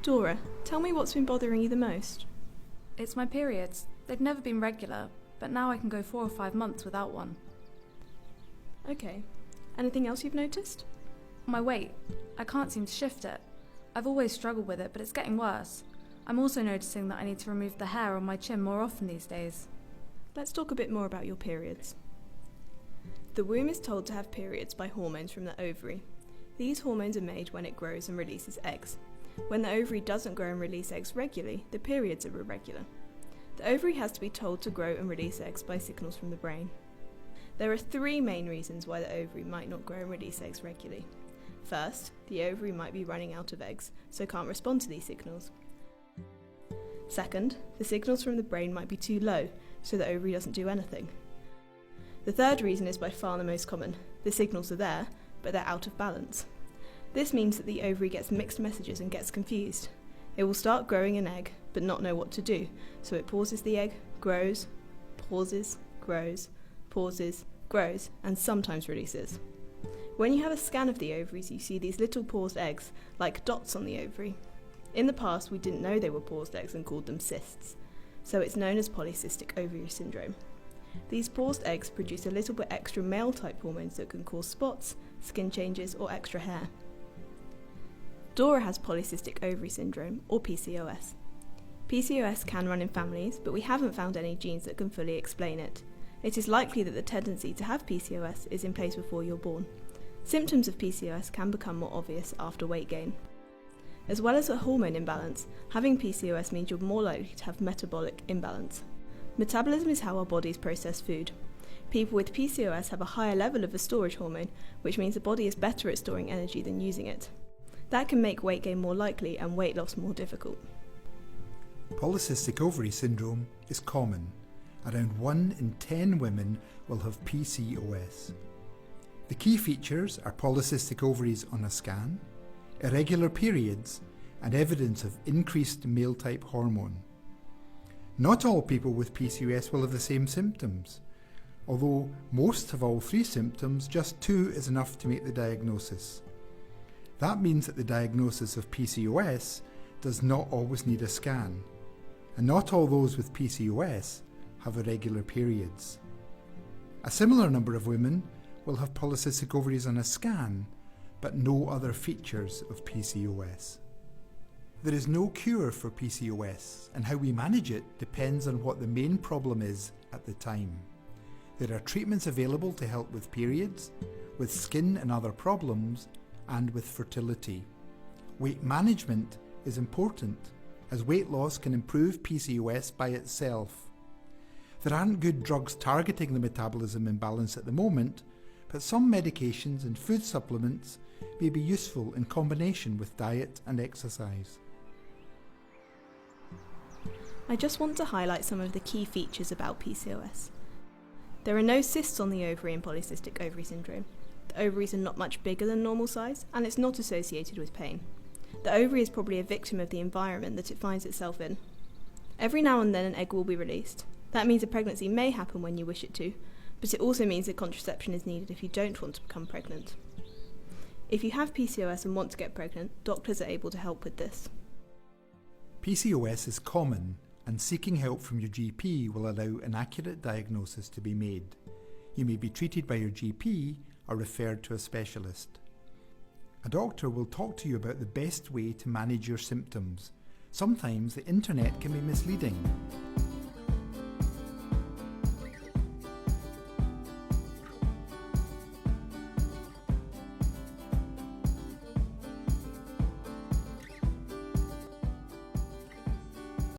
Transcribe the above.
Dora, tell me what's been bothering you the most. It's my periods. They've never been regular, but now I can go 4 or 5 months without one. Okay. Anything else you've noticed? My weight. I can't seem to shift it. I've always struggled with it, but it's getting worse. I'm also noticing that I need to remove the hair on my chin more often these days. Let's talk a bit more about your periods. The womb is told to have periods by hormones from the ovary. These hormones are made when it grows and releases eggs. When the ovary doesn't grow and release eggs regularly, the periods are irregular. The ovary has to be told to grow and release eggs by signals from the brain. There are 3 main reasons why the ovary might not grow and release eggs regularly. First, the ovary might be running out of eggs, so can't respond to these signals. Second, the signals from the brain might be too low, so the ovary doesn't do anything. The third reason is by far the most common. The signals are there, but they're out of balance. This means that the ovary gets mixed messages and gets confused. It will start growing an egg, but not know what to do, so it pauses the egg, grows, pauses, grows, pauses, grows, and sometimes releases. When you have a scan of the ovaries, you see these little paused eggs, like dots on the ovary. In the past, we didn't know they were paused eggs and called them cysts, so it's known as polycystic ovary syndrome. These paused eggs produce a little bit extra male-type hormones that can cause spots, skin changes, or extra hair. Dora has polycystic ovary syndrome, or PCOS. PCOS can run in families, but we haven't found any genes that can fully explain it. It is likely that the tendency to have PCOS is in place before you're born. Symptoms of PCOS can become more obvious after weight gain. As well as a hormone imbalance, having PCOS means you're more likely to have metabolic imbalance. Metabolism is how our bodies process food. People with PCOS have a higher level of a storage hormone, which means the body is better at storing energy than using it. That can make weight gain more likely and weight loss more difficult. Polycystic ovary syndrome is common. Around 1 in 10 women will have PCOS. The key features are polycystic ovaries on a scan, irregular periods, and evidence of increased male-type hormone. Not all people with PCOS will have the same symptoms. Although most have all 3 symptoms, just 2 is enough to make the diagnosis. That means that the diagnosis of PCOS does not always need a scan, and not all those with PCOS have irregular periods. A similar number of women will have polycystic ovaries on a scan, but no other features of PCOS. There is no cure for PCOS, and how we manage it depends on what the main problem is at the time. There are treatments available to help with periods, with skin and other problems, and with fertility. Weight management is important, as weight loss can improve PCOS by itself. There aren't good drugs targeting the metabolism imbalance at the moment, but some medications and food supplements may be useful in combination with diet and exercise. I just want to highlight some of the key features about PCOS. There are no cysts on the ovary in polycystic ovary syndrome. The ovaries are not much bigger than normal size, and it's not associated with pain. The ovary is probably a victim of the environment that it finds itself in. Every now and then an egg will be released. That means a pregnancy may happen when you wish it to, but it also means that contraception is needed if you don't want to become pregnant. If you have PCOS and want to get pregnant, doctors are able to help with this. PCOS is common, and seeking help from your GP will allow an accurate diagnosis to be made. You may be treated by your GP or referred to a specialist. A doctor will talk to you about the best way to manage your symptoms. Sometimes the internet can be misleading.